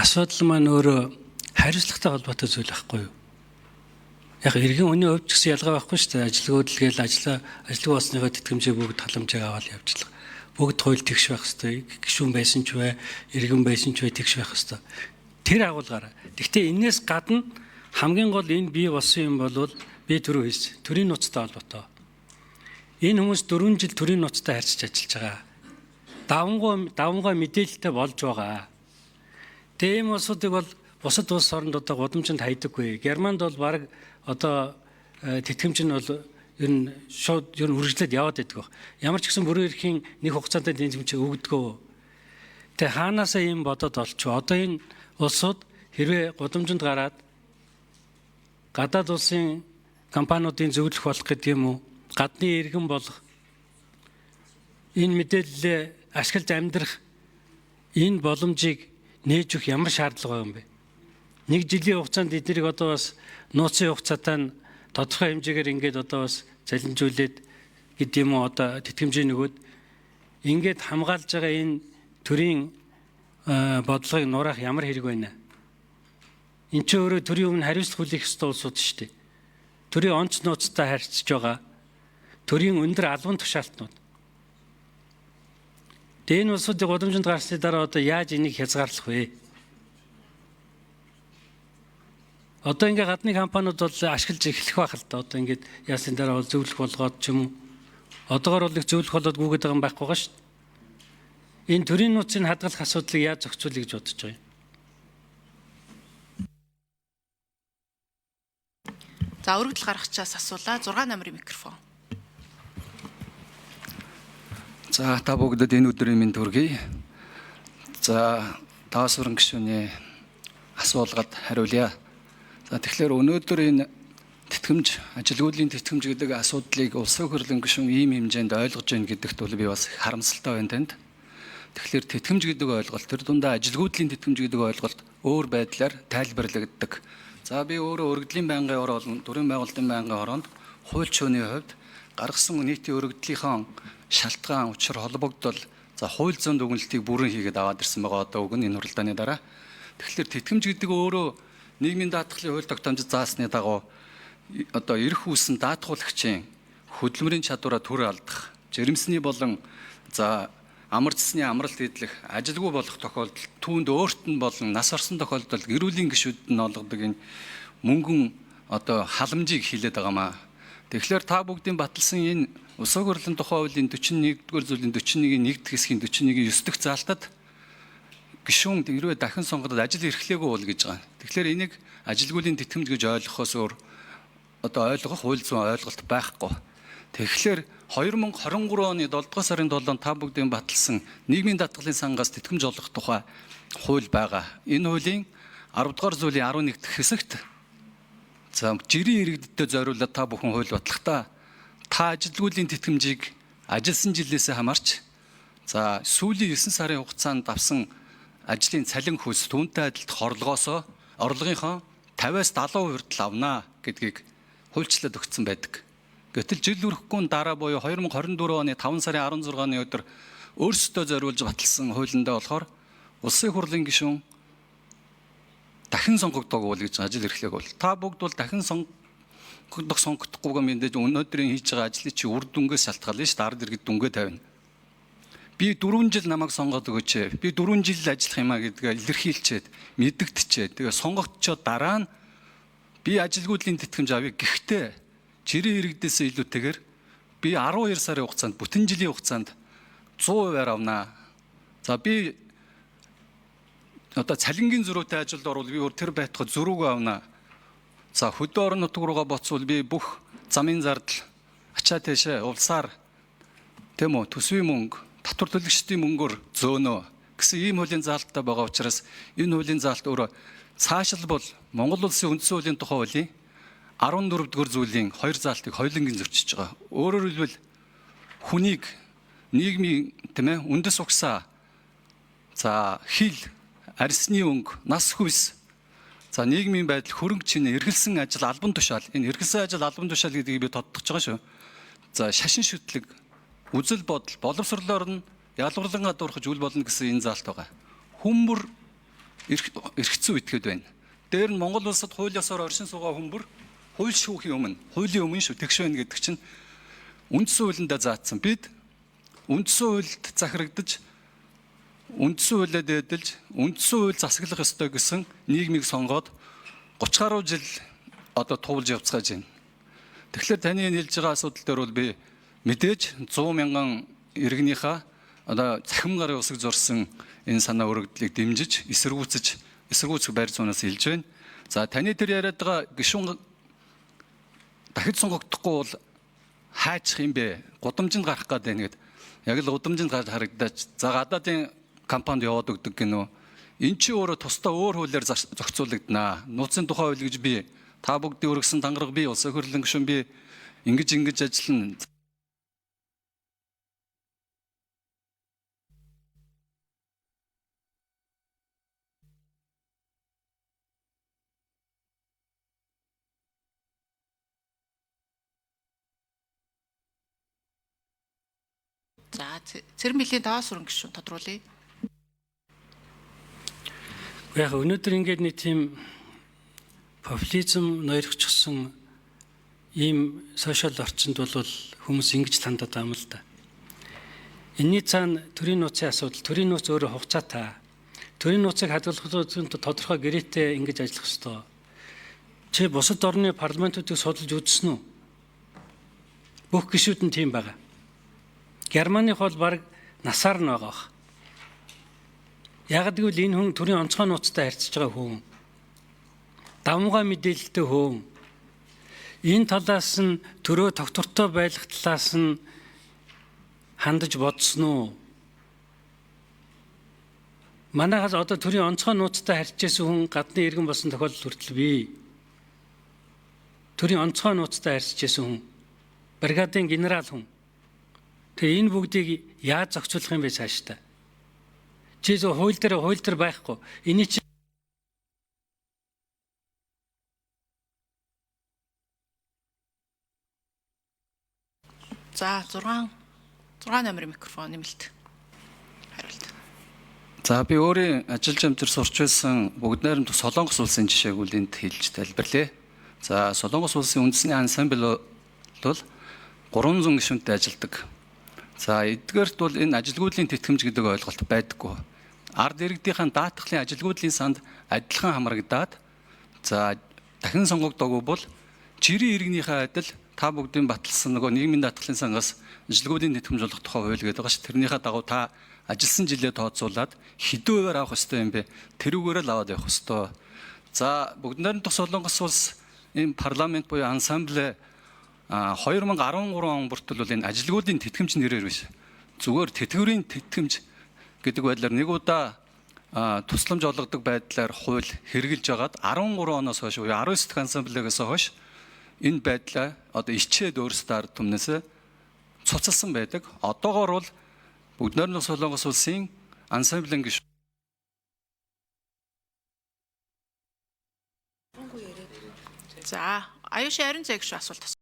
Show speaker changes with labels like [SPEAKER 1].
[SPEAKER 1] асуудал маань өөрөө хариуцлагатай холбоотой зүйл байхгүй юу? Яг иргэн хүний хувьд ч гэсэн ялгаа байхгүй шүү дээ. Ажилгүйд л гээл ажлыг болсныхоо тэтгэмжийг бүгд халамжийг аваад явчихлаа. Бүгд хууль тэгш байх хэвээр. Гишүүн байсан ч бай, иргэн байсан ч бай тэгш байх хэвээр. Тэр агуулгаараа. Гэхдээ энээс гадна хамгийн гол энэ бий болсон юм бол би түрүү хэлсэн. Төрийн нууцтай холбоотой. Энэ хүмүүс 4 жил төрийн нууцтай харьцаж ажиллаж байгаа. Давмгай мэдээлэлтэй болж байгаа. Тэгээ ийм улсуудыг бол бусад улс орнд одоо гудамжинд хайдаггүй. Германд бол баг одоо тэтгэмж нь бол ер нь шууд үргэлжлээд яваад байдаг. Ямар ч гэсэн бүрэн эрхийн нэг хугацаанд тэтгэмж өгдөгөө. Тэгээ хаанаасаа ийм бодоод олчих. Одоо энэ улсууд хэрвээ гудамжинд гараад гадаад улсын компаниудын зөвлөх болох гэдэг юм уу? Гадны иргэн болох энэ мэдээлэлээ ашиглаж амьдрах энэ боломжийг нээж өгөх ямар шаардлага байгаа юм бэ? Нэг жилийн хугацаанд эднийг одоо бас нууцын хугацаатай нь тодорхой хэмжээгээр ингээд одоо бас залинжуулээд гэдэг юм уу одоо тэтгэмжийн нөгөөд ингээд хамгаалж байгаа энэ төрийн бодлогыг нураах ямар хэрэг байна? Энд чинь өөрөө төрийн өмнө хариуцлага хүлээх ёстой улсууд шүү дээ. Төрийн онц нууцтай харьцаж байгаа. Төрийн өндөр албан тушаалтнууд. Тэгээ энэ улсуудыг гудамжинд гарсны дараа одоо яаж энийг хязгаарлах вэ? Одоо ингээ гадны компаниуд бол ашиглаж эхлэх байх л да. Одоо ингээд яасан дараа бол зөвлөх болгоод ч юм уу. Одоогор бол их зөвлөх болоод гүгээд байгаа юм байхгүй байгаа шүү дээ. Энэ төрийн нууцын хадгалах асуудлыг яаж зохицуулъя гэж бодож байгаа юм?
[SPEAKER 2] За өргөдөл гаргачаас асуулаа. 6 номерын микрофон.
[SPEAKER 3] За та бүгдэд энэ өдрийн мэнд хүргэе. За таас өрн гишүүний асуулгад хариулъя. За тэгэхээр өнөөдөр энэ тэтгэмж, ажилгүйдлийн тэтгэмж гэдэг асуудлыг улсын хурлын гишүүн ийм хэмжээнд ойлгож байна гэдэгт бол би бас харамсалтай байна танд. Тэгэхээр тэтгэмж гэдэг ойлголт, тэр дундаа ажилгүйдлийн тэтгэмж гэдэг ойлголт өөр байдлаар тайлбарлагддаг. За би өөрөө өргөдлийн байнгын орон, төрийн байгуулалтын байнгын ороонд хууль шууны хувьд гаргасан нийтийн өргөдлийнхөө шалтгаан, учир холбогдол, за хууль зүйн дүгнэлтийг бүрэн хийгээд аваад ирсэн байгаа одоо үг нь энэ хуралдааны дараа. Тэгэхээр тэтгэмж гэдэг өөрөө нийгмийн даатгалын хууль тогтоомжид заасны дагуу одоо эрх үүсэн даатгуулагчийн хөдөлмөрийн чадвараа төр алдах, жирэмсний болон за амар цэсний амралт хийх, ажилгүй болох тохиолдолд түүнд өөрт нь болон нас орсон тохиолдолд гэр бүлийн гишүүд нь олгодог энэ мөнгөн одоо халамжийг хилээд байгаамаа. Тэгэхээр та бүгдийн баталсан энэ Улсын хурлын тухай хуулийн 41-р зүйлийн 41-ийн 1-р хэсгийн 41-ийн 9 дахь заалтад гишүүн хэрвээ дахин сонгогдоод ажил эрхлээгүй бол гэж байгаа. Тэгэхээр энийг ажилгүйдлийн тэтгэмж гэж ойлгохоос өөр одоо ойлгох хууль зүйн ойлголт байхгүй. Тэгэхээр 2023 оны 7 сарын 7-нд та бүгдийн баталсан нийгмийн даатгалын сангаас тэтгэмж олгох тухай хууль байгаа. Энэ хуулийн 10 дугаар зүйлийн 11 дахь хэсэгт за жирийн иргэдтэй зориулаад та бүхэн хууль батлахдаа та ажилгүйдлийн тэтгэмжийг ажилласан жилээсээ хамаарч за сүүлийн 9 сарын хугацаанд авсан ажлын цалин хөлс түүнтэй адилдах орлогынхоо 50-аас 70% хүртэл авнаа гэдгийг хуульчлаад өгсөн байдаг. Гэтэл жил үрэхгүй дараа буюу 2024 оны 5 сарын 16-ны өдөр өөрсдөө зориулж баталсан хуулиндаа болохоор улсын хурлын гишүүн дахин сонгогдоогүй бол гэж ажил эрхлэх бол та бүгд бол дахин сонгогдохгүйгээ мэдээж өнөөдрийн хийж байгаа ажлын чи үр дүнгээс шалтгаална шүү дээ. Ард иргэд дүнгээ тавина. Би 4 жил намайг сонгоод өгөөч. Би 4 жил ажиллах юмаа гэдгээ илэрхийлчихэд мэддэгтчихэд тэгээ сонгогдчоод дараа нь би ажилгүйдлийн тэтгэмж авъя. Гэхдээ жирийн иргэдээс илүүтэйгээр би 12 сарын хугацаанд бүтэн жилийн хугацаанд 100% авнаа. За би одоо цалингийн зөрүүтэй ажилд орвол би тэр байтугай зөрүүг авнаа. За хөдөө орон нутг руугаа боцвол би бүх замын зардал ачаа тэшээ улсаар тийм үү төсвийн мөнгө татвар төлөгчдийн мөнгөөр зөөнөө гэсэн ийм хуулийн заалттай байгаа учраас энэ хуулийн заалт өөрөө цаашил бол Монгол улсын үндсэн хуулийн тухай хуулийн 14 дугаар зүйлийн 2 заалтыг хоёулангийн зөрчиж байгаа. Өөрөөр хэлбэл хүнийг нийгмийн тийм ээ үндэс угсаа за хил арьсны өнгө нас хүйс за нийгмийн байдал хөрөнгө чинь эргэлсэн ажил албан тушаал энэ эргэлсэн ажил албан тушаал гэдгийг би тодтогч байгаа шүү. За шашин шүтлэг үзэл бодол боловсрлоор нь ялгарлан гадуурхаж үл болно гэсэн энэ заалт байгаа. Хүмүүр эргэцүү итгэхэд байна. Дээр нь Монгол улсад хууль ёсоор оршин суугаа хүмүүр хууль шүүхийн өмнө, хуулийн өмнө шүү тэгш байна гэдэг чинь үндсэн хуулиндаа заасан. Бид үндсэн хуульд захирагдаж, үндсэн хуулиад эдэлж, үндсэн хууль засаглах ёстой гэсэн нийгмийг сонгоод 30 гаруй жил одоо туулж явцгааж байна. Тэгэхээр таны хэлж байгаа асуудал дээр бол би мэдээж 100 мянган иргэнийхээ одоо цахим гарын усыг зурсан энэ санаа өргөдлийг дэмжиж, эсэргүүцэх байр зуунаас хэлж байна. За таны тэр яриад байгаа гишүүн дахид сонгогдохгүй бол хайчих юм бэ? Гудамжинд гарах гээд байна гэд. Яг л гудамжинд харагдаж. За гадаадын компанид яваад өгдөг гинөө. Эн чи өөрөө тусдаа өөр хуулиар зохицуулагдана. Нууцын тухай хууль гэж би та бүгдийн өргөсөн тангараг би улсын хурлын гишүүн би ингэж ажиллана.
[SPEAKER 2] За Цэрэн Бэлийн даваа сүрэн гишүүн тодруулъя.
[SPEAKER 1] Яг өнөөдөр ингээд нэг тийм популизм ноёрхчихсон ийм сошиал орчинд бол хүмүүс ингэж тандаад байгаа юм л да. Энийний цаана төрийн нууцын асуудал, төрийн нууц өөрөө хугацаатай. Төрийн нууцыг хадгалахын тодорхой гэрээтэй ингэж ажиллах ёстой. Чи бусад орны парламентуудыг судалж үзсэн үү? Бүх гишүүд нь тийм байгаа. Германых бол баг насаар нь байгаа. Яг гэвэл энэ хүн төрийн онцгой нууцтай харьцаж байгаа хүн. Давмгай мэдээлэлтэй хүн. Энэ талаас нь төрөө тогтвортой байх талаас нь хандаж бодсон уу? Манайхаас одоо төрийн онцгой нууцтай харьцажсэн хүн гадны иргэн болсон тохиолдол хүртэл бий. Төрийн онцгой нууцтай харьцажсэн хүн. Бригадын генерал хүн. Тэгээ энэ бүгдийг яаж зохицуулах юм бэ цаашдаа? Чи зөв хууль дээр байхгүй. Эний чи
[SPEAKER 2] За 6 номерын микрофон нэмэлт хариулт.
[SPEAKER 3] За би өөрийн ажиллаж амтэр сурч байсан бүгд найрамдах Солонгос улсын жишээг үл энд хэлж тайлбарлая. За Солонгос улсын үндэсний ансамбл бол 300 гишүүнтэй ажилладаг. За эдгээрт бол энэ ажилгүйдлийн тэтгэмж гэдэг ойлголт байдаггүй. Ард иргэдийнхэн даатгалын ажилгүйдлийн санд адилхан хамрагдаад за дахин сонгогдоогүй бол жирийн иргэнийхээ адил та бүгдийн баталсан нөгөө нийгмийн даатгалын сангаас ажилгүйдийн тэтгэмж олох тухай хууль гэдэг байгаа ш. Тэрнийхээ дагуу та ажилласан жилээ тооцоолаад хэдэн хувиар авах ёстой юм бэ? Тэрүүгээр л аваад явах ёстой. За бүгд найрамдах Солонгос улс энэ парламент буюу ансамбле 2013 он бүртэл бол энэ ажилгүйдийн тэтгэмж нэрээр биш. Зүгээр тэтгэврийн тэтгэмж гэдэг байдлаар нэг удаа тусламж олгодог байдлаар хууль хэрэгжилж байгаад 13 оноос хойш буюу 19 дэх ансамблегээс хойш энэ байдлаа одоо ичээд өөрсдөө ард түмнээс цуцалсан байдаг. Одоогоор бол бүгд найрамдах Солонгос улсын ансамблийн гишүүн.
[SPEAKER 2] За Аюуши Арин зэг шүү асуулт.